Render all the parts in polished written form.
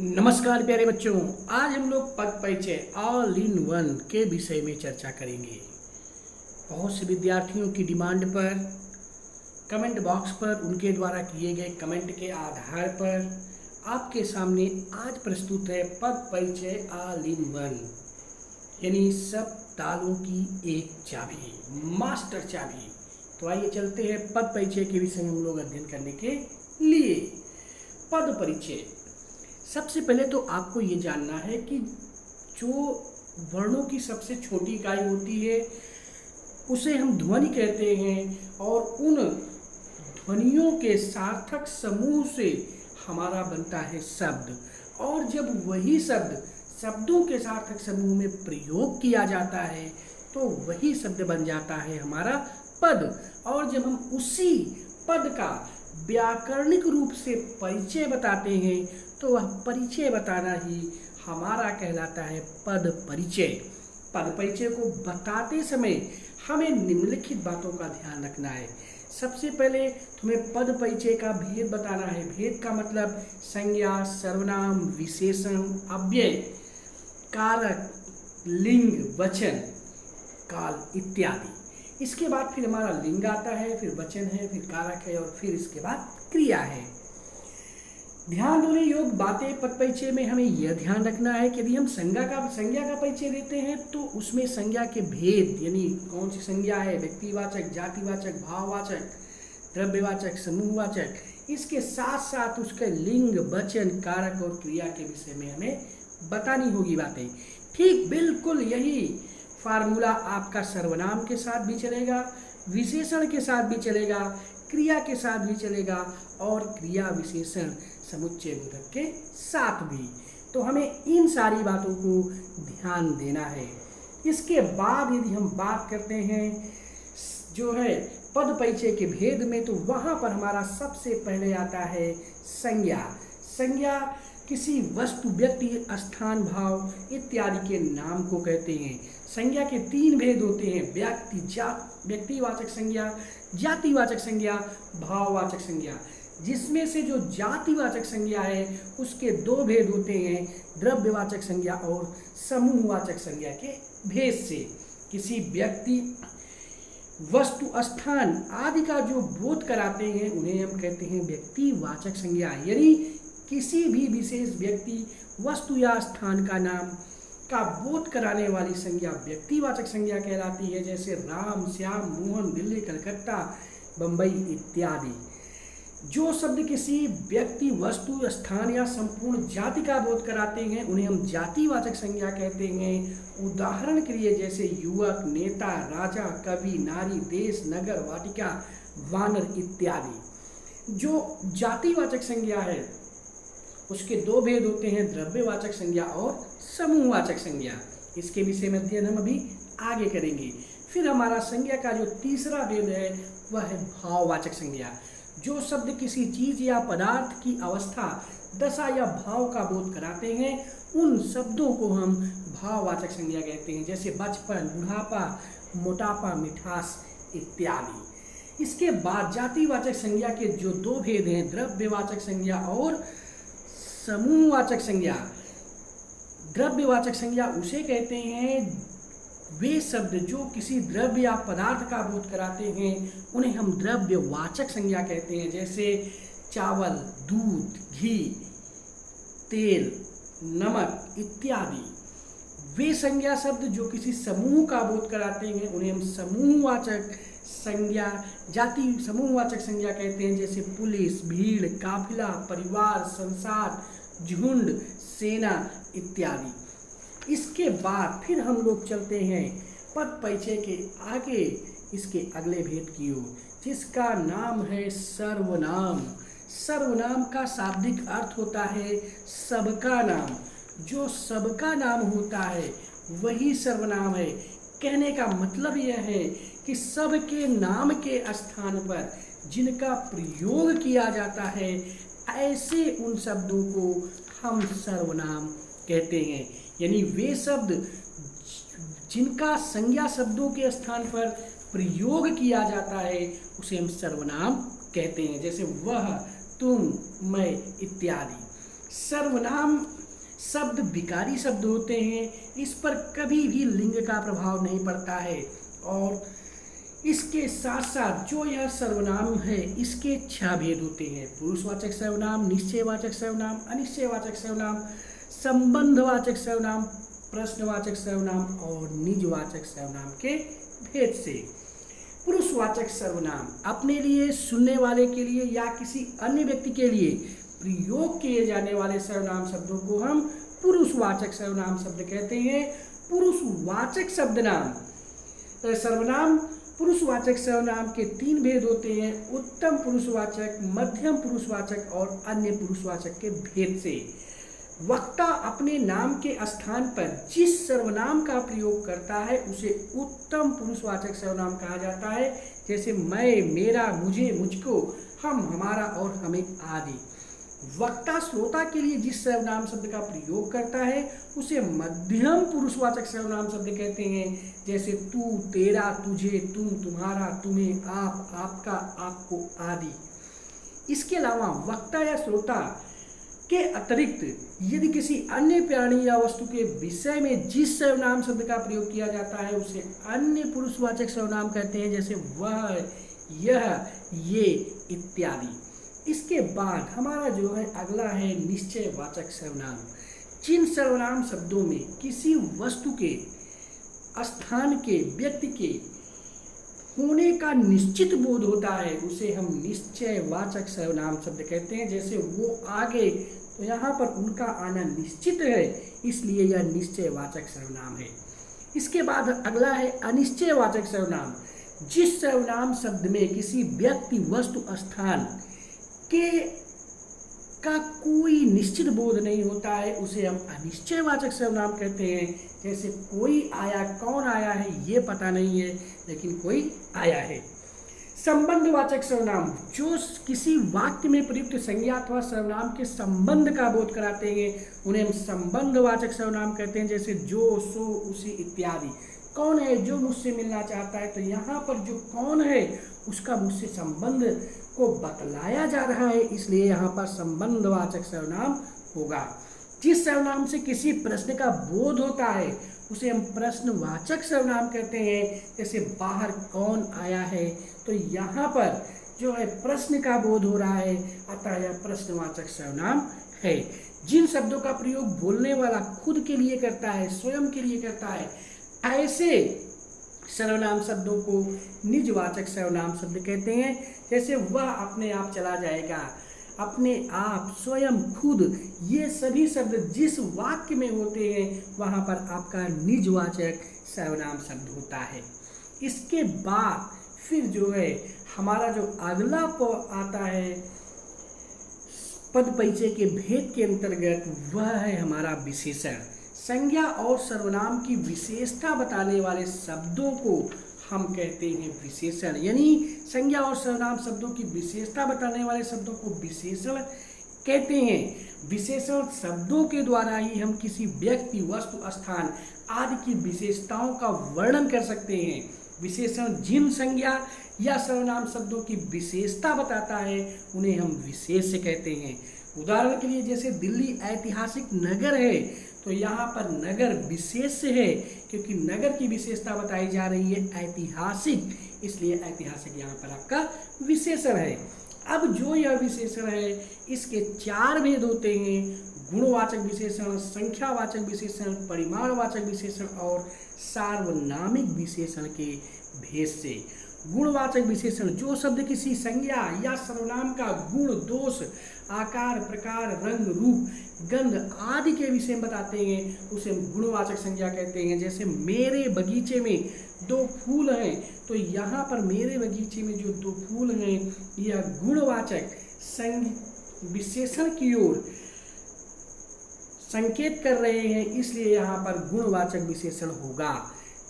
नमस्कार प्यारे बच्चों, आज हम लोग पद परिचय ऑल इन वन के विषय में चर्चा करेंगे। बहुत से विद्यार्थियों की डिमांड पर कमेंट बॉक्स पर उनके द्वारा किए गए कमेंट के आधार पर आपके सामने आज प्रस्तुत है पद परिचय ऑल इन वन, यानी सब तालों की एक चाबी, मास्टर चाबी। तो आइए चलते हैं पद परिचय के विषय में हम लोग अध्ययन करने के लिए। पद परिचय, सबसे पहले तो आपको ये जानना है कि जो वर्णों की सबसे छोटी इकाई होती है उसे हम ध्वनि कहते हैं, और उन ध्वनियों के सार्थक समूह से हमारा बनता है शब्द, और जब वही शब्द शब्दों के सार्थक समूह में प्रयोग किया जाता है तो वही शब्द बन जाता है हमारा पद। और जब हम उसी पद का व्याकरणिक रूप से परिचय बताते हैं तो वह परिचय बताना ही हमारा कहलाता है पद परिचय। पद परिचय को बताते समय हमें निम्नलिखित बातों का ध्यान रखना है। सबसे पहले तुम्हें पद परिचय का भेद बताना है। भेद का मतलब संज्ञा, सर्वनाम, विशेषण, अव्यय, कारक, लिंग, वचन, काल इत्यादि। इसके बाद फिर हमारा लिंग आता है, फिर वचन है, फिर कारक है, और फिर इसके बाद क्रिया है। ध्यान देने योग्य बातें पद परिचय में हमें यह ध्यान रखना है कि यदि हम संज्ञा का परिचय देते हैं तो उसमें संज्ञा के भेद, यानी कौन सी संज्ञा है, व्यक्तिवाचक, जातिवाचक, भाववाचक, द्रव्यवाचक, समूहवाचक, इसके साथ साथ उसके लिंग, वचन, कारक और क्रिया के विषय में हमें बतानी होगी बातें। ठीक बिल्कुल यही फार्मूला आपका सर्वनाम के साथ भी चलेगा, विशेषण के साथ भी चलेगा, क्रिया के साथ भी चलेगा, और क्रिया विशेषण समुच्चय बोधक के साथ भी। तो हमें इन सारी बातों को ध्यान देना है। इसके बाद यदि हम बात करते हैं जो है पद परिचय के भेद में, तो वहाँ पर हमारा सबसे पहले आता है संज्ञा। संज्ञा किसी वस्तु, व्यक्ति, स्थान, भाव इत्यादि के नाम को कहते हैं। संज्ञा के तीन भेद होते हैं: व्यक्तिवाचक संज्ञा, जातिवाचक संज्ञा, भाववाचक संज्ञा। जिसमें से जो जातिवाचक संज्ञा है उसके दो भेद होते हैं: द्रव्यवाचक संज्ञा और समूहवाचक संज्ञा के भेद से। किसी व्यक्ति, वस्तु, स्थान आदि का जो बोध कराते हैं उन्हें हम कहते हैं व्यक्तिवाचक संज्ञा, यानी किसी भी विशेष व्यक्ति, वस्तु या स्थान का नाम का बोध कराने वाली संज्ञा व्यक्तिवाचक संज्ञा कहलाती है। जैसे राम, श्याम, मोहन, दिल्ली, कलकत्ता, बंबई इत्यादि। जो शब्द किसी व्यक्ति, वस्तु, स्थान या संपूर्ण जाति का बोध कराते हैं उन्हें हम जातिवाचक संज्ञा कहते हैं। उदाहरण के लिए जैसे युवक, नेता, राजा, कवि, नारी, देश, नगर, वाटिका, वानर इत्यादि। जो जातिवाचक संज्ञा है उसके दो भेद होते हैं: द्रव्यवाचक संज्ञा और समूहवाचक संज्ञा। इसके विषय में अध्ययन हम अभी आगे करेंगे। फिर हमारा संज्ञा का जो तीसरा भेद है वह है भाववाचक संज्ञा। जो शब्द किसी चीज या पदार्थ की अवस्था, दशा या भाव का बोध कराते हैं उन शब्दों को हम भाववाचक संज्ञा कहते हैं। जैसे बचपन, बुढ़ापा, मोटापा, मिठास इत्यादि। इसके बाद जातिवाचक संज्ञा के जो दो भेद हैं: द्रव्यवाचक संज्ञा और समूहवाचक संज्ञा। द्रव्यवाचक संज्ञा उसे कहते हैं वे शब्द जो किसी द्रव्य या पदार्थ का बोध कराते हैं उन्हें हम द्रव्यवाचक संज्ञा कहते हैं। जैसे चावल, दूध, घी, तेल, नमक इत्यादि। वे संज्ञा शब्द जो किसी समूह का बोध कराते हैं उन्हें हम समूहवाचक संज्ञा, समूहवाचक संज्ञा कहते हैं। जैसे पुलिस, भीड़, काफिला, परिवार, संसार, झुंड, सेना इत्यादि। इसके बाद फिर हम लोग चलते हैं पद परिचय के आगे, इसके अगले भेद की ओर, जिसका नाम है सर्वनाम। सर्वनाम का शाब्दिक अर्थ होता है सबका नाम। जो सबका नाम होता है वही सर्वनाम है। कहने का मतलब यह है कि सबके नाम के स्थान पर जिनका प्रयोग किया जाता है ऐसे उन शब्दों को हम सर्वनाम कहते हैं। यानी वे शब्द जिनका संज्ञा शब्दों के स्थान पर प्रयोग किया जाता है उसे हम सर्वनाम कहते हैं। जैसे वह, तुम, मैं इत्यादि। सर्वनाम शब्द विकारी शब्द होते हैं, इस पर कभी भी लिंग का प्रभाव नहीं पड़ता है। और इसके साथ साथ जो यह सर्वनाम है इसके 6 भेद होते हैं: पुरुषवाचक सर्वनाम, निश्चयवाचक सर्वनाम, अनिश्चयवाचक सर्वनाम, संबंधवाचक सर्वनाम, प्रश्नवाचक सर्वनाम और निजवाचक सर्वनाम के भेद से। पुरुषवाचक सर्वनाम अपने लिए, सुनने वाले के लिए या किसी अन्य व्यक्ति के लिए प्रयोग किए जाने वाले सर्वनाम शब्दों को हम पुरुषवाचक सर्वनाम शब्द कहते हैं। पुरुषवाचक सर्वनाम पुरुषवाचक सर्वनाम के 3 भेद होते हैं: उत्तम पुरुषवाचक, मध्यम पुरुषवाचक और अन्य पुरुषवाचक के भेद से। वक्ता अपने नाम के स्थान पर जिस सर्वनाम का प्रयोग करता है उसे उत्तम पुरुषवाचक सर्वनाम कहा जाता है, जैसे मैं, मेरा, मुझे, मुझको, हम, हमारा और हमें आदि। वक्ता श्रोता के लिए जिस सर्वनाम शब्द का प्रयोग करता है उसे मध्यम पुरुषवाचक सर्वनाम शब्द कहते हैं, जैसे तू, तेरा, तुझे, तुम, तुम्हारा, तुम्हें, आप, आपका, आपको आदि। इसके अलावा वक्ता या श्रोता के अतिरिक्त यदि किसी अन्य प्राणी या वस्तु के विषय में जिस सर्वनाम शब्द का प्रयोग किया जाता है उसे अन्य पुरुषवाचक सर्वनाम कहते हैं, जैसे वह, यह, ये इत्यादि। इसके बाद हमारा जो है अगला है निश्चयवाचक सर्वनाम। जिन सर्वनाम शब्दों में किसी वस्तु के, स्थान के, व्यक्ति के होने का निश्चित बोध होता है उसे हम निश्चयवाचक सर्वनाम शब्द कहते हैं, जैसे वो आगे, तो यहाँ पर उनका आना निश्चित है इसलिए यह निश्चयवाचक सर्वनाम है। इसके बाद अगला है अनिश्चयवाचक सर्वनाम। जिस सर्वनाम शब्द में किसी व्यक्ति, वस्तु, स्थान के का कोई निश्चित बोध नहीं होता है उसे हम अनिश्चयवाचक सर्वनाम कहते हैं, जैसे कोई आया, कौन आया है ये पता नहीं है लेकिन कोई आया है। संबंधवाचक सर्वनाम जो किसी वाक्य में प्रयुक्त संज्ञा अथवा सर्वनाम के संबंध का बोध कराते हैं उन्हें हम संबंधवाचक सर्वनाम कहते हैं, जैसे जो, सो, उसी इत्यादि। कौन है जो मुझसे मिलना चाहता है, तो यहाँ पर जो कौन है उसका मुझसे संबंध को बतलाया जा रहा है इसलिए यहाँ पर संबंधवाचक सर्वनाम होगा। जिस सर्वनाम से किसी प्रश्न का बोध होता है उसे हम प्रश्नवाचक सर्वनाम कहते हैं, जैसे बाहर कौन आया है, तो यहाँ पर जो है प्रश्न का बोध हो रहा है अतः यह प्रश्नवाचक सर्वनाम है। जिन शब्दों का प्रयोग बोलने वाला खुद के लिए करता है, स्वयं के लिए करता है, ऐसे सर्वनाम शब्दों को निजवाचक सर्वनाम शब्द कहते हैं, जैसे वह अपने आप चला जाएगा, अपने आप, स्वयं, खुद, ये सभी शब्द जिस वाक्य में होते हैं वहाँ पर आपका निजवाचक सर्वनाम शब्द होता है। इसके बाद फिर जो है हमारा जो अगला आता है पद परिचय के भेद के अंतर्गत वह है हमारा विशेषण। संज्ञा और सर्वनाम की विशेषता बताने वाले शब्दों को हम कहते हैं विशेषण, यानी संज्ञा और सर्वनाम शब्दों की विशेषता बताने वाले शब्दों को विशेषण कहते हैं। विशेषण शब्दों के द्वारा ही हम किसी व्यक्ति, वस्तु, स्थान आदि की विशेषताओं का वर्णन कर सकते हैं। विशेषण जिन संज्ञा या सर्वनाम शब्दों की विशेषता बताता है उन्हें हम विशेष्य कहते हैं। उदाहरण के लिए जैसे दिल्ली ऐतिहासिक नगर है तो यहाँ पर नगर विशेष्य है क्योंकि नगर की विशेषता बताई जा रही है ऐतिहासिक, इसलिए ऐतिहासिक यहाँ पर आपका विशेषण है। अब जो यह विशेषण है इसके 4 भेद होते हैं: गुणवाचक विशेषण, संख्यावाचक विशेषण, परिमाणवाचक विशेषण और सार्वनामिक विशेषण के भेद से। गुणवाचक विशेषण जो शब्द किसी संज्ञा या सर्वनाम का गुण, दोष, आकार, प्रकार, रंग, रूप, गंध आदि के विषय में बताते हैं उसे हम गुणवाचक संज्ञा कहते हैं। जैसे मेरे बगीचे में 2 फूल हैं, तो यहाँ पर मेरे बगीचे में जो 2 फूल हैं यह गुणवाचक विशेषण की ओर संकेत कर रहे हैं, इसलिए यहाँ पर गुणवाचक विशेषण होगा।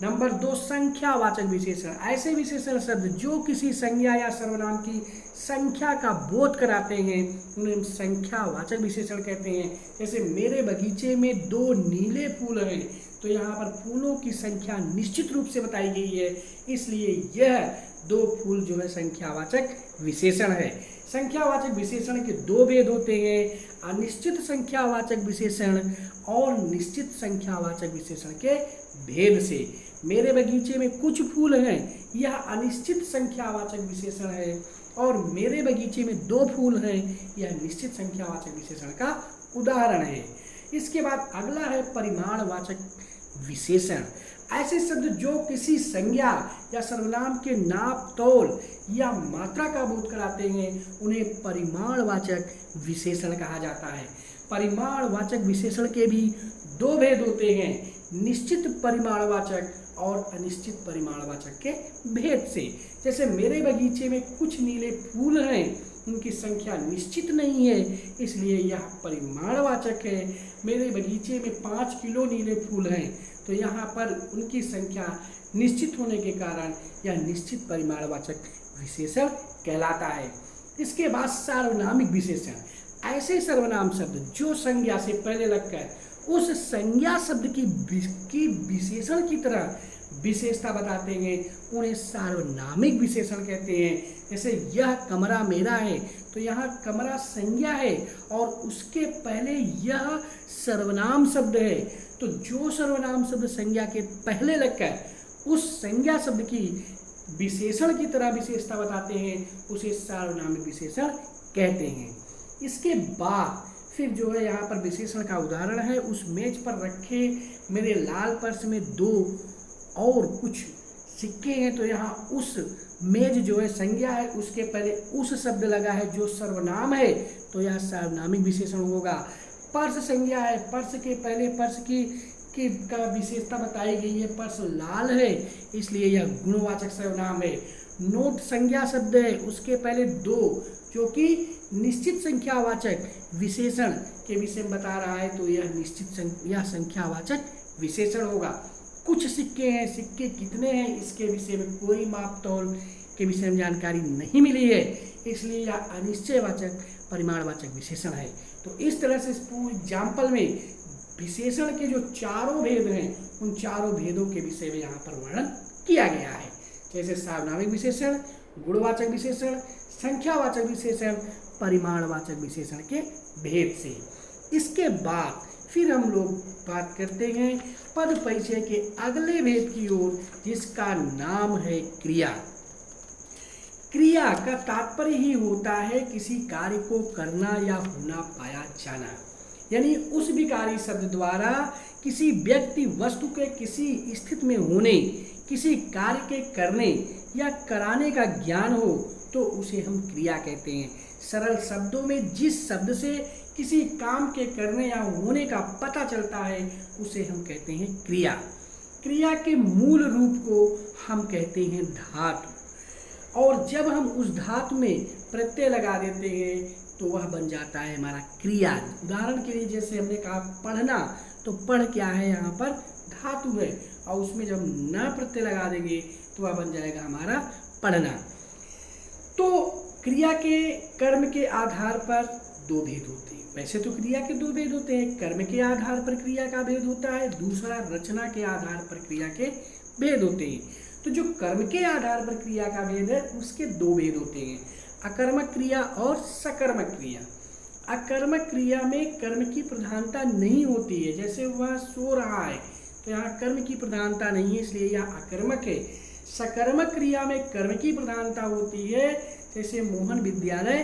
नंबर 2 संख्यावाचक विशेषण। ऐसे विशेषण शब्द जो किसी संज्ञा या सर्वनाम की संख्या का बोध कराते हैं उन्हें हम संख्यावाचक विशेषण कहते हैं। जैसे मेरे बगीचे में 2 नीले फूल हैं, तो यहाँ पर फूलों की संख्या निश्चित रूप से बताई गई है, इसलिए यह 2 फूल जो है संख्यावाचक विशेषण है। संख्यावाचक विशेषण के दो भेद होते हैं, अनिश्चित संख्यावाचक विशेषण और निश्चित संख्यावाचक विशेषण के भेद से। मेरे बगीचे में कुछ फूल हैं, यह अनिश्चित संख्यावाचक विशेषण है, और मेरे बगीचे में 2 फूल हैं, यह निश्चित संख्यावाचक विशेषण का उदाहरण है। इसके बाद अगला है परिमाणवाचक विशेषण। ऐसे शब्द जो किसी संज्ञा या सर्वनाम के नाप, तौल या मात्रा का बोध कराते हैं, उन्हें परिमाणवाचक विशेषण कहा जाता है। परिमाणवाचक विशेषण के भी 2 भेद होते हैं, निश्चित परिमाणवाचक और अनिश्चित परिमाणवाचक के भेद से। जैसे मेरे बगीचे में कुछ नीले फूल हैं, उनकी संख्या निश्चित नहीं है, इसलिए यह परिमाणवाचक है। मेरे बगीचे में 5 किलो नीले फूल हैं, तो यहाँ पर उनकी संख्या निश्चित होने के कारण यह निश्चित परिमाणवाचक विशेषण कहलाता है। इसके बाद सार्वनामिक विशेषण। ऐसे सर्वनाम शब्द जो संज्ञा से पहले लगकर उस संज्ञा शब्द की विशेषण की तरह विशेषता बताते हैं, उन्हें सार्वनामिक विशेषण कहते हैं। जैसे यह कमरा मेरा है, तो यहाँ कमरा संज्ञा है और उसके पहले यह सर्वनाम शब्द है। तो जो सर्वनाम शब्द संज्ञा के पहले लगकर उस संज्ञा शब्द की विशेषण की तरह विशेषता बताते हैं, उसे सार्वनामिक विशेषण कहते हैं। इसके बाद फिर जो है यहाँ पर विशेषण का उदाहरण है, उस मेज पर रखे मेरे लाल पर्स में 2 और कुछ सिक्के हैं, तो यहाँ उस मेज जो है संज्ञा है, उसके पहले उस शब्द लगा है जो सर्वनाम है, तो यह सार्वनामिक विशेषण होगा। पर्स संज्ञा है, पर्स के पहले पर्स की का विशेषता बताई गई है, पर्स लाल है, इसलिए यह गुणवाचक सर्वनाम है। नोट संज्ञा शब्द है, उसके पहले 2 जो कि निश्चित संख्यावाचक विशेषण के विषय में बता रहा है, तो यह संख्यावाचक विशेषण होगा। कुछ सिक्के हैं, सिक्के कितने हैं इसके विषय में कोई माप तौल के विषय में जानकारी नहीं मिली है, इसलिए यह अनिश्चयवाचक परिमाणवाचक विशेषण है। तो इस तरह से इस पूरे एग्जाम्पल में विशेषण के जो 4 भेद हैं, उन 4 भेदों के विषय में यहाँ पर वर्णन किया गया है। जैसे सार्वनामिक विशेषण, गुणवाचक विशेषण, संख्यावाचक विशेषण, परिमाणवाचक विशेषण के भेद से। इसके बाद फिर हम लोग बात करते हैं पद परिचय के अगले भेद की ओर, जिसका नाम है क्रिया। क्रिया का तात्पर्य ही होता है किसी कार्य को करना या होना पाया जाना, यानी उस विकारी शब्द द्वारा किसी व्यक्ति वस्तु के किसी स्थिति में होने, किसी कार्य के करने या कराने का ज्ञान हो, तो उसे हम क्रिया कहते हैं। सरल शब्दों में जिस शब्द से किसी काम के करने या होने का पता चलता है, उसे हम कहते हैं क्रिया। क्रिया के मूल रूप को हम कहते हैं धातु, और जब हम उस धातु में प्रत्यय लगा देते हैं तो वह बन जाता है हमारा क्रिया। उदाहरण के लिए जैसे हमने कहा पढ़ना, तो पढ़ क्या है, यहाँ पर धातु है, और उसमें जब न प्रत्यय लगा देंगे तो वह बन जाएगा हमारा पढ़ना। तो क्रिया के कर्म के आधार पर 2 भेद होते हैं। वैसे तो क्रिया के 2 भेद होते हैं, कर्म के आधार पर क्रिया का भेद होता है, दूसरा रचना के आधार पर क्रिया के भेद होते हैं। तो जो कर्म के आधार पर क्रिया का भेद है, उसके 2 भेद होते हैं, अकर्मक क्रिया और सकर्मक क्रिया। अकर्मक क्रिया में कर्म की प्रधानता नहीं होती है, जैसे वह सो रहा है तो यहाँ कर्म की प्रधानता नहीं है, इसलिए यह अकर्मक है। सकर्मक क्रिया में कर्म की प्रधानता होती है, जैसे मोहन विद्यालय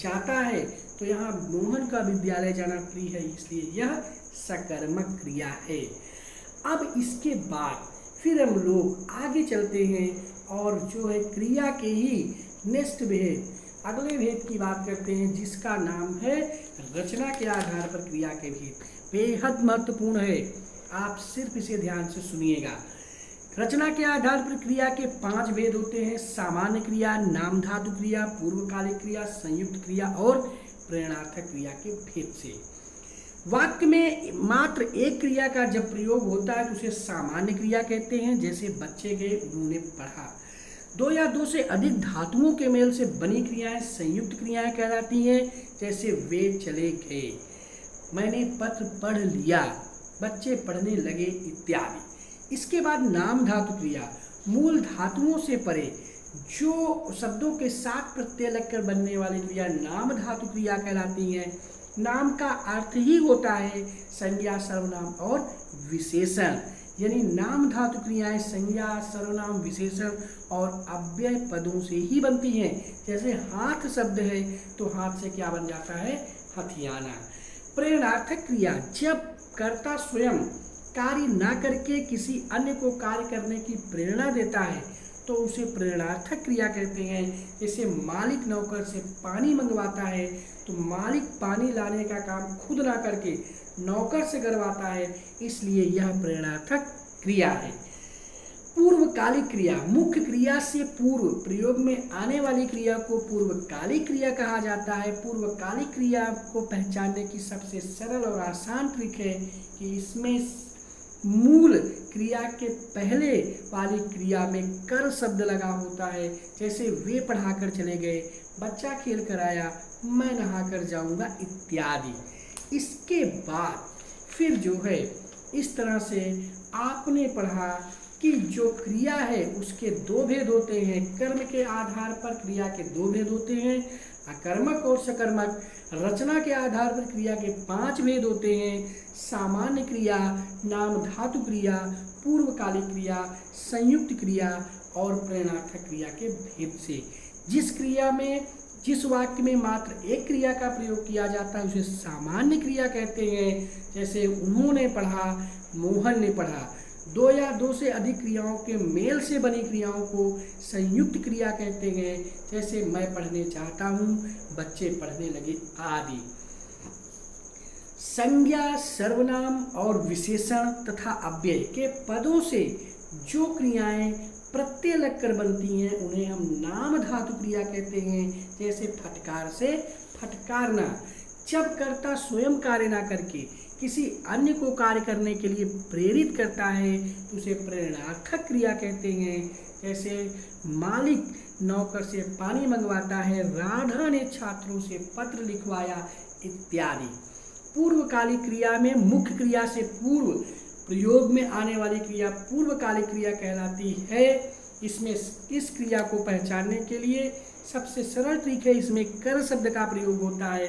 जाता है, तो यहाँ मोहन का विद्यालय जाना प्रिय है, इसलिए यह सकर्मक क्रिया है। अब इसके बाद फिर हम लोग आगे चलते हैं और जो है क्रिया के ही नेक्स्ट भेद, अगले भेद की बात करते हैं, जिसका नाम है रचना के आधार पर क्रिया के भेद। बेहद महत्वपूर्ण है, आप सिर्फ इसे ध्यान से सुनिएगा। रचना के आधार पर क्रिया के 5 भेद होते हैं, सामान्य क्रिया, नाम धातु क्रिया, पूर्वकालिक क्रिया, संयुक्त क्रिया और प्रेरणार्थक क्रिया के भेद से। वाक्य में मात्र एक क्रिया का जब प्रयोग होता है तो उसे सामान्य क्रिया कहते हैं, जैसे बच्चे गए उन्होंने पढ़ा। 2 या 2 से अधिक धातुओं के मेल से बनी क्रियाएं संयुक्त क्रियाएं कहलाती हैं, जैसे वे चले गए, मैंने पत्र पढ़ लिया, बच्चे पढ़ने लगे इत्यादि। इसके बाद नाम धातु क्रिया, मूल धातुओं से परे जो शब्दों के साथ प्रत्यय लगकर बनने वाली क्रिया नाम धातु क्रिया कहलाती हैं। नाम का अर्थ ही होता है संज्ञा, सर्वनाम और विशेषण, यानी नाम धातु क्रियाएं संज्ञा, सर्वनाम, विशेषण और अव्यय पदों से ही बनती हैं। जैसे हाथ शब्द है तो हाथ से क्या बन जाता है, हथियाना। प्रेरणार्थक क्रिया, जब कर्ता स्वयं कार्य ना करके किसी अन्य को कार्य करने की प्रेरणा देता है तो उसे प्रेरणार्थक क्रिया कहते हैं। जैसे मालिक नौकर से पानी मंगवाता है तो मालिक पानी लाने का काम खुद ना करके नौकर से करवाता है, इसलिए यह प्रेरणार्थक क्रिया है। पूर्वकालिक क्रिया, मुख्य क्रिया से पूर्व प्रयोग में आने वाली क्रिया को पूर्वकालिक क्रिया कहा जाता है। पूर्वकालिक क्रिया को पहचानने की सबसे सरल और आसान ट्रिक है कि इसमें मूल क्रिया के पहले वाली क्रिया में कर शब्द लगा होता है। जैसे वे पढ़ाकर चले गए, बच्चा खेल कर आया, मैं नहा कर जाऊंगा इत्यादि। इसके बाद फिर जो है इस तरह से आपने पढ़ा कि जो क्रिया है उसके दो भेद होते हैं। कर्म के आधार पर क्रिया के दो भेद होते हैं, अकर्मक और सकर्मक। रचना के आधार पर क्रिया के 5 भेद होते हैं, सामान्य क्रिया, नाम धातु क्रिया, पूर्वकालिक क्रिया, संयुक्त क्रिया और प्रेरणार्थक क्रिया के भेद से। जिस क्रिया में, जिस वाक्य में मात्र एक क्रिया का प्रयोग किया जाता है उसे सामान्य क्रिया कहते हैं। जैसे उन्होंने पढ़ा, मोहन ने पढ़ा। 2 या 2 से अधिक क्रियाओं के मेल से बनी क्रियाओं को संयुक्त क्रिया कहते हैं। जैसे मैं पढ़ने चाहता हूँ, बच्चे पढ़ने लगे आदि। संज्ञा, सर्वनाम और विशेषण तथा अव्यय के पदों से जो क्रियाएं प्रत्यय लगकर बनती हैं उन्हें हम नाम धातु क्रिया कहते हैं। जैसे फटकार से फटकारना, जब कर्ता स्वयं कार्य ना करके किसी अन्य को कार्य करने के लिए प्रेरित करता है तो उसे प्रेरणार्थक क्रिया कहते हैं। जैसे मालिक नौकर से पानी मंगवाता है, राधा ने छात्रों से पत्र लिखवाया इत्यादि। पूर्वकालिक क्रिया में मुख्य क्रिया से पूर्व प्रयोग में आने वाली क्रिया पूर्वकालिक क्रिया कहलाती है। इसमें इस क्रिया को पहचानने के लिए सबसे सरल ट्रिक है, इसमें कर शब्द का प्रयोग होता है।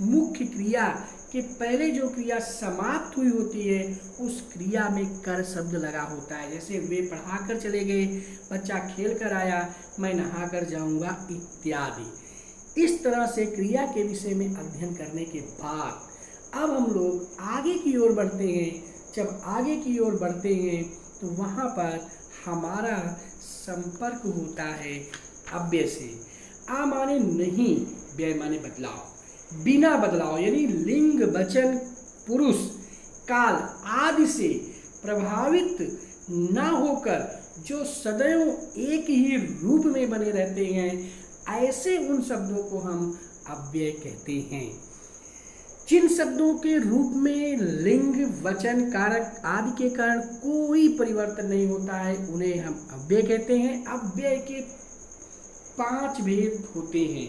मुख्य क्रिया के पहले जो क्रिया समाप्त हुई होती है उस क्रिया में कर शब्द लगा होता है। जैसे वे पढ़ा कर चले गए, बच्चा खेल कर आया, मैं नहा कर जाऊंगा इत्यादि। इस तरह से क्रिया के विषय में अध्ययन करने के बाद अब हम लोग आगे की ओर बढ़ते हैं। जब आगे की ओर बढ़ते हैं तो वहाँ पर हमारा संपर्क होता है अव्यय से। आ माने नहीं, व्यय माने बदलाव, बिना बदलाव, यानी लिंग, वचन, पुरुष, काल आदि से प्रभावित ना होकर जो सदैव एक ही रूप में बने रहते हैं, ऐसे उन शब्दों को हम अव्यय कहते हैं। जिन शब्दों के रूप में लिंग, वचन, कारक आदि के कारण कोई परिवर्तन नहीं होता है उन्हें हम अव्यय कहते हैं। अव्यय के 5 भेद होते हैं: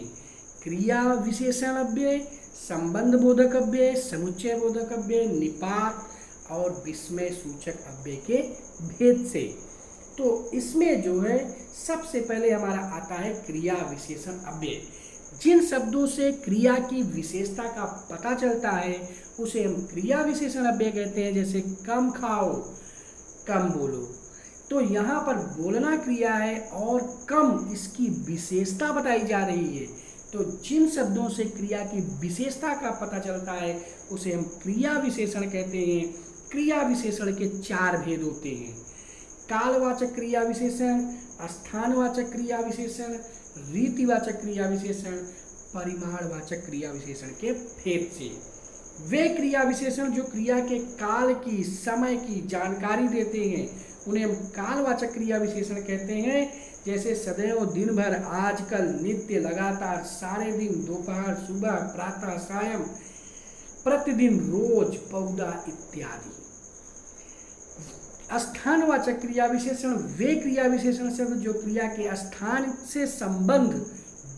क्रिया विशेषण अव्यय, संबंध बोधक अव्यय, समुच्चय बोधक अव्यय, निपात और विस्मय सूचक अव्यय के भेद से। तो इसमें जो है सबसे पहले हमारा आता है क्रिया विशेषण अव्यय। जिन शब्दों से क्रिया की विशेषता का पता चलता है उसे हम क्रिया विशेषण अव्यय कहते हैं। जैसे कम खाओ, कम बोलो, तो यहाँ पर बोलना क्रिया है और कम इसकी विशेषता बताई जा रही है। तो जिन शब्दों से क्रिया की विशेषता का पता चलता है उसे हम क्रिया विशेषण कहते हैं। क्रिया विशेषण के 4 भेद होते हैं: कालवाचक क्रिया विशेषण, स्थानवाचक क्रिया विशेषण, रीतिवाचक क्रिया विशेषण, परिमाणवाचक क्रिया विशेषण के भेद से। वे क्रिया विशेषण जो क्रिया के काल की, समय की जानकारी देते हैं उन्हें हम कालवाचक क्रिया विशेषण कहते हैं। जैसे सदैव, दिन भर, आजकल, नित्य, लगातार, सारे दिन, दोपहर, सुबह, प्रातः, सायं, प्रतिदिन, रोज, पौधा इत्यादि। स्थानवाचक क्रिया विशेषण वे क्रिया विशेषण शब्द जो क्रिया के स्थान से संबंध,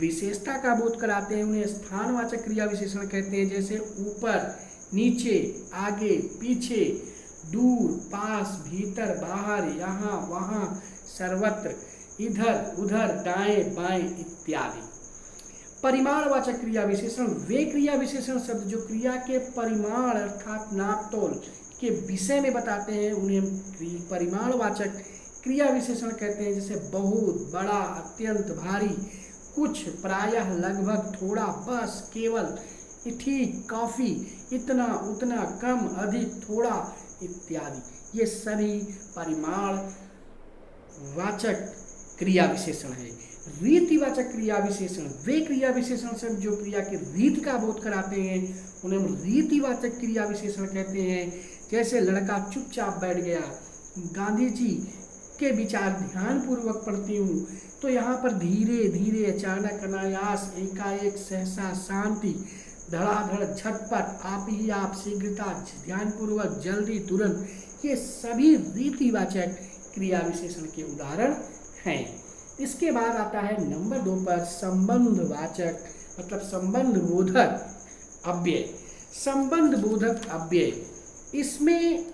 विशेषता का बोध कराते हैं उन्हें स्थानवाचक क्रिया विशेषण कहते हैं। जैसे ऊपर, नीचे, आगे, पीछे, दूर, पास, भीतर, बाहर, यहाँ, वहाँ, सर्वत्र इधर उधर, दाएं बाएं इत्यादि। परिमाणवाचक क्रिया विशेषण वे क्रिया विशेषण शब्द जो क्रिया के परिमाण अर्थात नापतोल के विषय में बताते हैं उन्हें हम परिमाणवाचक क्रिया विशेषण कहते हैं। जैसे बहुत, बड़ा, अत्यंत, भारी, कुछ, प्रायः, लगभग, थोड़ा, बस, केवल, ठीक, काफी, इतना, उतना, कम, अधिक, थोड़ा इत्यादि। ये सभी परिमाणवाचक क्रिया विशेषण है। रीतिवाचक क्रिया विशेषण वे क्रिया विशेषण शब्द जो क्रिया के रीति का बोध कराते हैं उन्हें हम रीतिवाचक क्रिया विशेषण कहते हैं। जैसे लड़का चुपचाप बैठ गया, गांधी जी के विचार ध्यानपूर्वक पढ़ती हूँ, तो यहाँ पर धीरे धीरे, अचानक, अनायास, एकाएक, सहसा, शांति, धड़ाधड़, झटपट, आप ही आप, शीघ्रता, ध्यानपूर्वक, जल्दी, तुरंत, ये सभी रीतिवाचक क्रिया विशेषण के उदाहरण हैं। इसके बाद आता है नंबर 2 पर संबंधवाचक मतलब संबंध बोधक अव्यय। संबंध बोधक अव्यय, इसमें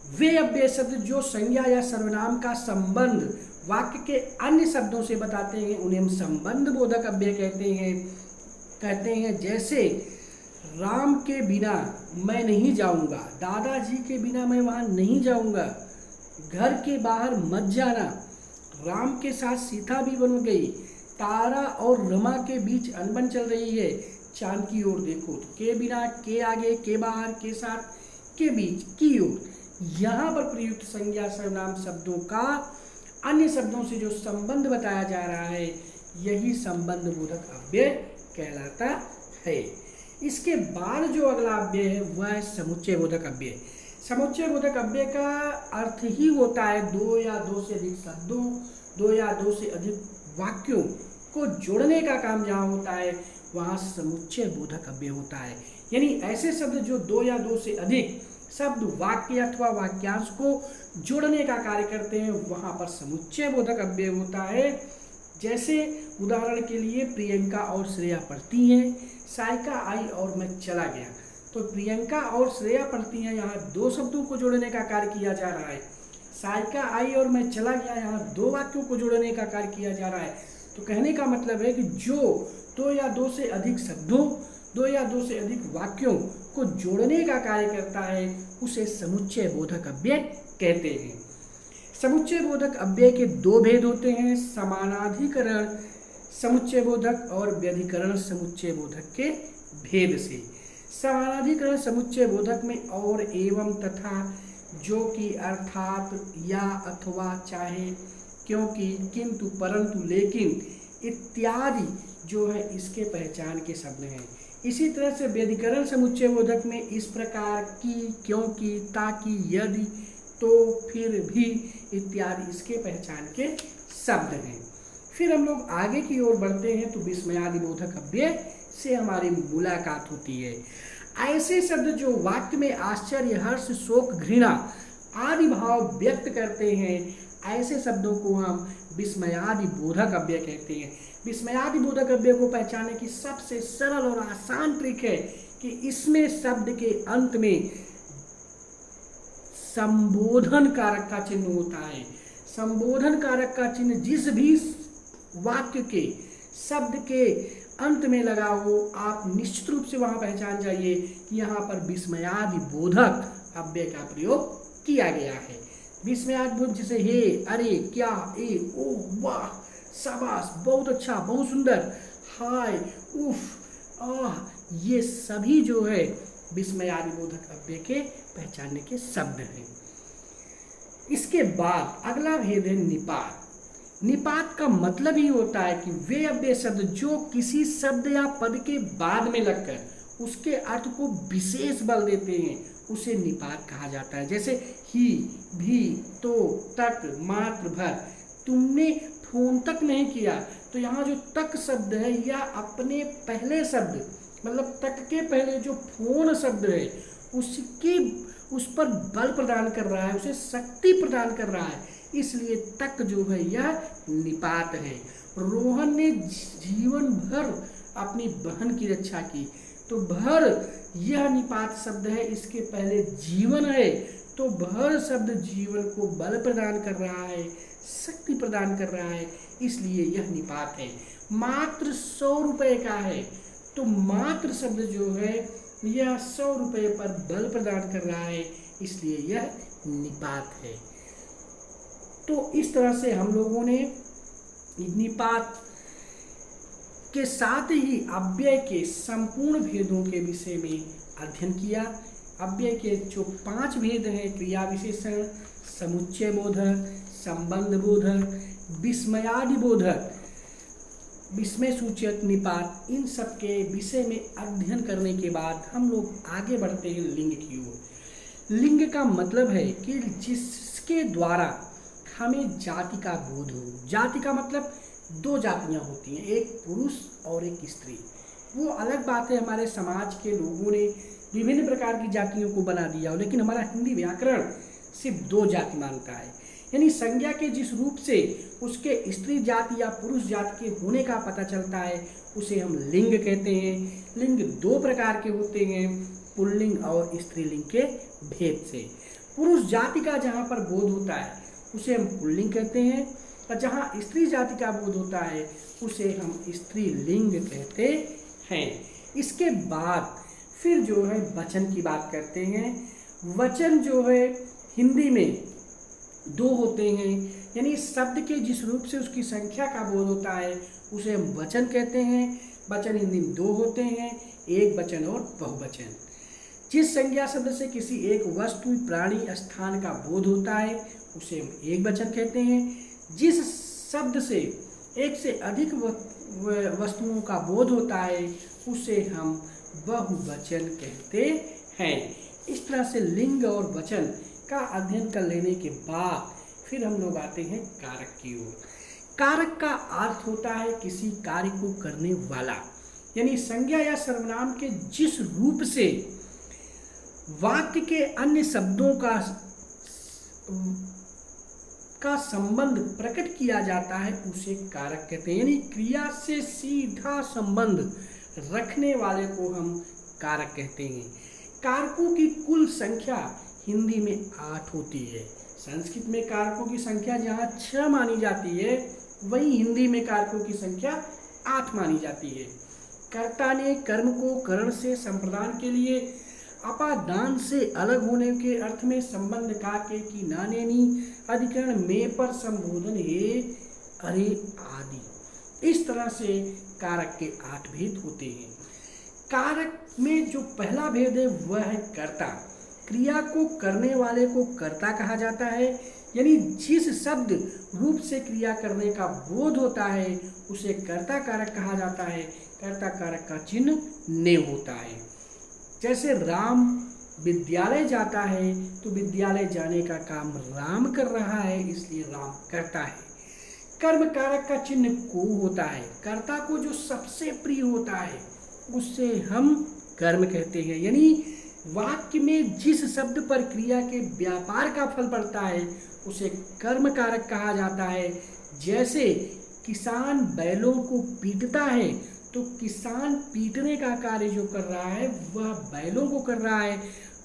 वे अव्यय शब्द जो संज्ञा या सर्वनाम का संबंध वाक्य के अन्य शब्दों से बताते हैं उन्हें हम संबंध बोधक अव्यय कहते हैं। जैसे राम के बिना मैं नहीं जाऊंगा, दादाजी के बिना मैं वहां नहीं जाऊंगा, घर के बाहर मत जाना, राम के साथ सीता भी बन गई, तारा और रमा के बीच अनबन चल रही है, चांद की ओर देखो। तो के बिना, के आगे, के बाहर, के साथ, के बीच, की ओर, यहाँ पर प्रयुक्त संज्ञा सर्वनाम शब्दों का अन्य शब्दों से जो संबंध बताया जा रहा है यही संबंध बोधक अव्यय कहलाता है। इसके बाद जो अगला अव्यय है वह है समुच्चय बोधक अव्यय। समुच्चय बोधक अव्यय का अर्थ ही होता है दो या दो से अधिक शब्दों, दो या दो से अधिक वाक्यों को जोड़ने का काम जहाँ होता है वहाँ समुच्चय बोधक अव्यय होता है। यानी ऐसे शब्द जो दो या दो से अधिक शब्द, वाक्य अथवा वाक्यांश को जोड़ने का कार्य करते हैं वहाँ पर समुच्चय बोधक अव्यय होता है। जैसे उदाहरण के लिए प्रियंका और श्रेया पढ़ती हैं, साइका आई और मैं चला गया। तो प्रियंका और श्रेया पढ़ती हैं, यहाँ दो शब्दों को जोड़ने का कार्य किया जा रहा है। साइका आई और मैं चला गया, यहाँ दो वाक्यों को जोड़ने का कार्य किया जा रहा है। तो कहने का मतलब है कि जो दो या दो से अधिक शब्दों, दो या दो से अधिक वाक्यों को जोड़ने का कार्य करता है उसे समुच्चय बोधक अव्यय कहते हैं। समुच्चय बोधक अव्यय के दो भेद होते हैं, समानाधिकरण समुच्चय बोधक और व्यधिकरण समुच्चय बोधक के भेद से। समानाधिकरण समुच्चय बोधक में और, एवं, तथा, जो कि, अर्थात, या, अथवा, चाहे, क्योंकि, किंतु, परंतु, लेकिन इत्यादि जो है इसके पहचान के शब्द हैं। इसी तरह से व्यधिकरण समुच्चय बोधक में इस प्रकार की, क्योंकि, ताकि, यदि, तो, फिर भी इत्यादि इसके पहचान के शब्द हैं। फिर हम लोग आगे की ओर बढ़ते हैं तो विस्मयादि बोधक अव्यय से हमारी मुलाकात होती है। ऐसे शब्द जो वाक्य में आश्चर्य, हर्ष, शोक, घृणा आदि भाव व्यक्त करते हैं ऐसे शब्दों को हम विस्मयादि बोधक अव्यय कहते हैं। विस्मयादि बोधक अव्यय को पहचानने की सबसे सरल और आसान ट्रिक है कि इसमें शब्द के अंत में संबोधन कारक का चिन्ह होता है। संबोधन कारक का चिन्ह जिस भी वाक्य के शब्द के अंत में लगा हो आप निश्चित रूप से वहां पहचान जाइए कि यहाँ पर विस्मयादि बोधक अव्यय का प्रयोग किया गया है। विस्मयादि बोध जैसे हे, अरे, क्या, ए, ओ, वाह, शाबाश, बहुत अच्छा, बहुत सुंदर, हाय, उफ, आह, ये सभी जो है विस्मयादि बोधक अव्यय के पहचानने के शब्द हैं। इसके बाद अगला भेद है निपात। निपात का मतलब ही होता है कि वे अव्यय शब्द जो किसी शब्द या पद के बाद में लगकर उसके अर्थ को विशेष बल देते हैं उसे निपात कहा जाता है। जैसे ही, भी, तो, तक, मात्र, भर। तुमने फोन तक नहीं किया, तो यहाँ जो तक शब्द है या अपने पहले शब्द मतलब तक के पहले जो फोन शब्द है उस पर बल प्रदान कर रहा है, उसे शक्ति प्रदान कर रहा है, इसलिए तक जो है यह निपात है। रोहन ने जीवन भर अपनी बहन की रक्षा की, तो भर यह निपात शब्द है, इसके पहले जीवन है तो भर शब्द जीवन को बल प्रदान कर रहा है, शक्ति प्रदान कर रहा है, इसलिए यह निपात है। मात्र 100 रुपये का है, तो मात्र शब्द जो है यह 100 रुपये पर बल प्रदान कर रहा है, इसलिए यह निपात है। तो इस तरह से हम लोगों ने निपात के साथ ही अव्यय के संपूर्ण भेदों के विषय में अध्ययन किया। अव्यय के जो 5 भेद हैं, क्रिया विशेषण, समुच्चय बोधक, संबंध बोधक, विस्मयादि बोधक, विस्मय सूचक, निपात, इन सब के विषय में अध्ययन करने के बाद हम लोग आगे बढ़ते हैं लिंग की ओर। लिंग का मतलब है कि जिसके द्वारा हमें जाति का बोध हो। जाति का मतलब 2 जातियां होती हैं, एक पुरुष और एक स्त्री। वो अलग बात है, हमारे समाज के लोगों ने विभिन्न प्रकार की जातियों को बना दिया हो, लेकिन हमारा हिंदी व्याकरण सिर्फ 2 जाति मानता है। यानी संज्ञा के जिस रूप से उसके स्त्री जाति या पुरुष जाति के होने का पता चलता है, उसे हम लिंग कहते हैं। लिंग 2 प्रकार के होते हैं, पुल्लिंग और स्त्रीलिंग के भेद से। पुरुष जाति का जहाँ पर बोध होता है उसे हम पुल्लिंग कहते हैं, और जहाँ स्त्री जाति का बोध होता है उसे हम स्त्रीलिंग कहते हैं। इसके बाद फिर जो है वचन की बात करते हैं। वचन जो है हिंदी में 2 होते हैं, यानी शब्द के जिस रूप से उसकी संख्या का बोध होता है उसे हम वचन कहते हैं। वचन हिंदी में 2 होते हैं, एक वचन और बहुवचन। जिस संज्ञा शब्द से किसी एक वस्तु, प्राणी, स्थान का बोध होता है उसे हम एक वचन कहते हैं। जिस शब्द से एक से अधिक वस्तुओं का बोध होता है उसे हम बहुवचन कहते हैं। इस तरह से लिंग और वचन का अध्ययन कर लेने के बाद फिर हम लोग आते हैं कारक की ओर। कारक का अर्थ होता है किसी कार्य को करने वाला, यानी संज्ञा या सर्वनाम के जिस रूप से वाक्य के अन्य शब्दों का संबंध प्रकट किया जाता है उसे कारक कहते हैं। यानी क्रिया से सीधा संबंध रखने वाले को हम कारक कहते हैं। कारकों की कुल संख्या हिंदी में 8 होती है। संस्कृत में कारकों की संख्या जहाँ 6 मानी जाती है, वहीं हिंदी में कारकों की संख्या 8 मानी जाती है। कर्ता ने कर्म को करण से संप्रदान के लिए अपादान से अलग होने के अर्थ में संबंध का के की नानेनी अधिकरण में पर संबोधन हे अरे आदि। इस तरह से कारक के 8 भेद होते हैं। कारक में जो पहला भेद है वह है कर्ता। क्रिया को करने वाले को कर्ता कहा जाता है, यानी जिस शब्द रूप से क्रिया करने का बोध होता है उसे कर्ता कारक कहा जाता है। कर्ता कारक का चिन्ह ने होता है। जैसे राम विद्यालय जाता है तो विद्यालय जाने का काम राम कर रहा है, इसलिए राम करता है। कर्म कारक का चिन्ह को होता है। कर्ता को जो सबसे प्रिय होता है उससे हम कर्म कहते हैं, यानी वाक्य में जिस शब्द पर क्रिया के व्यापार का फल पड़ता है उसे कर्म कारक कहा जाता है। जैसे किसान बैलों को पीटता है तो किसान पीटने का कार्य जो कर रहा है वह बैलों को कर रहा है,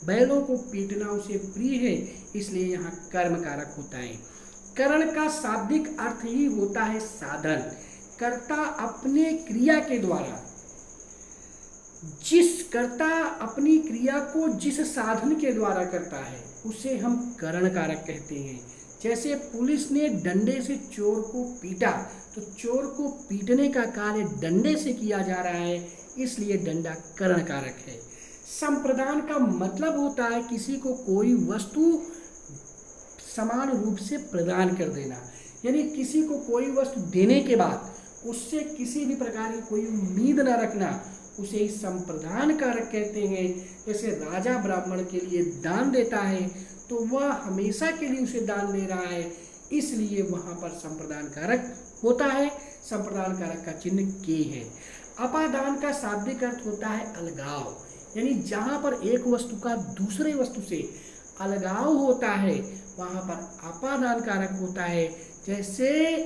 बैलों को पीटना उसे प्रिय है, इसलिए यहाँ कर्म कारक होता है। करण का शाब्दिक अर्थ ही होता है साधन। कर्ता अपने क्रिया के द्वारा अपनी क्रिया को जिस साधन के द्वारा करता है उसे हम करण कारक कहते हैं। जैसे पुलिस ने डंडे से चोर को पीटा तो चोर को पीटने का कार्य डंडे से किया जा रहा है, इसलिए डंडा करण कारक है। संप्रदान का मतलब होता है किसी को कोई वस्तु समान रूप से प्रदान कर देना, यानी किसी को कोई वस्तु देने के बाद उससे किसी भी प्रकार की कोई उम्मीद न रखना, उसे ही संप्रदान कारक कहते हैं। जैसे राजा ब्राह्मण के लिए दान देता है तो वह हमेशा के लिए उसे दान दे रहा है, इसलिए वहाँ पर संप्रदान कारक होता है। संप्रदान कारक का चिन्ह के है। अपादान का शाब्दिक अर्थ होता है अलगाव, यानी जहाँ पर एक वस्तु का दूसरे वस्तु से अलगाव होता है वहाँ पर अपादान कारक होता है। जैसे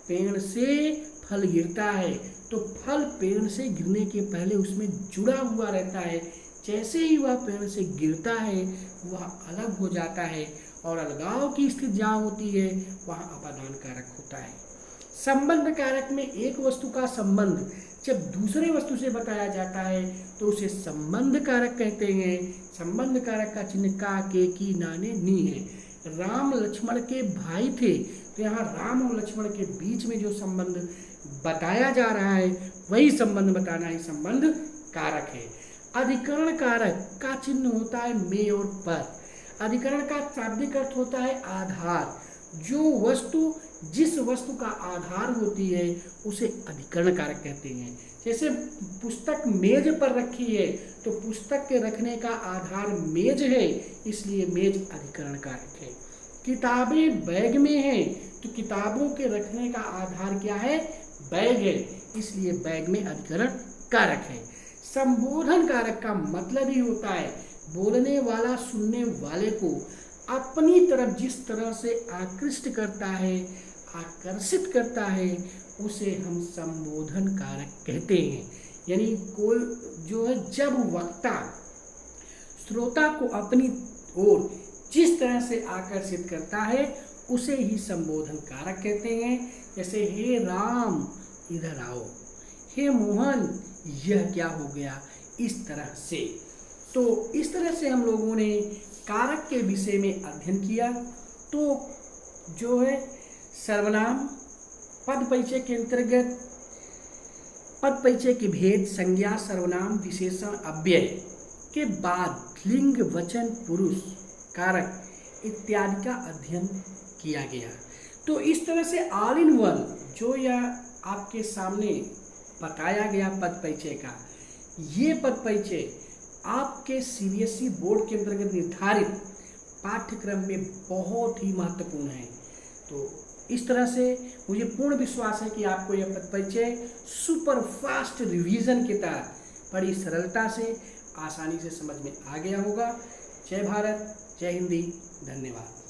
पेड़ से फल गिरता है तो फल पेड़ से गिरने के पहले उसमें जुड़ा हुआ रहता है, जैसे ही वह पेड़ से गिरता है वह अलग हो जाता है, और अलगाव की स्थिति जहाँ होती है वहाँ अपादान कारक होता है। संबंध कारक में एक वस्तु का संबंध जब दूसरे वस्तु से बताया जाता है तो उसे संबंध कारक कहते हैं। संबंध कारक का चिन्ह का, के, की, नाने, नी है। राम लक्ष्मण के भाई थे, तो यहाँ राम और लक्ष्मण के बीच में जो संबंध बताया जा रहा है वही संबंध बताना ही संबंध कारक है। अधिकरण कारक का चिन्ह होता है में और पर। अधिकरण का शाब्दिक अर्थ होता है आधार। जो वस्तु जिस वस्तु का आधार होती है उसे अधिकरण कारक कहते हैं। जैसे पुस्तक मेज पर रखी है तो पुस्तक के रखने का आधार मेज है, इसलिए मेज अधिकरण कारक है। किताबें बैग में हैं तो किताबों के रखने का आधार क्या है, बैग है, इसलिए बैग में अधिकरण कारक है। संबोधन कारक का मतलब ही होता है बोलने वाला सुनने वाले को अपनी तरफ जिस तरह से आकृष्ट करता है, आकर्षित करता है, उसे हम संबोधन कारक कहते हैं। यानी कोई जो है जब वक्ता श्रोता को अपनी ओर जिस तरह से आकर्षित करता है उसे ही संबोधन कारक कहते हैं। जैसे हे राम इधर आओ, हे मोहन यह क्या हो गया, इस तरह से। तो इस तरह से हम लोगों ने कारक के विषय में अध्ययन किया। तो जो है सर्वनाम पद परिचय के अंतर्गत पद परिचय के भेद, संज्ञा, सर्वनाम, विशेषण, अव्यय के बाद लिंग, वचन, पुरुष, कारक इत्यादि का अध्ययन किया गया। तो इस तरह से ऑल इन वन जो यह आपके सामने बताया गया पद परिचय का, ये पद परिचय आपके सीबीएसई बोर्ड के अंतर्गत निर्धारित पाठ्यक्रम में बहुत ही महत्वपूर्ण है। तो इस तरह से मुझे पूर्ण विश्वास है कि आपको यह पद परिचय सुपर फास्ट रिवीजन के तहत बड़ी सरलता से आसानी से समझ में आ गया होगा। जय भारत, जय हिंदी, धन्यवाद।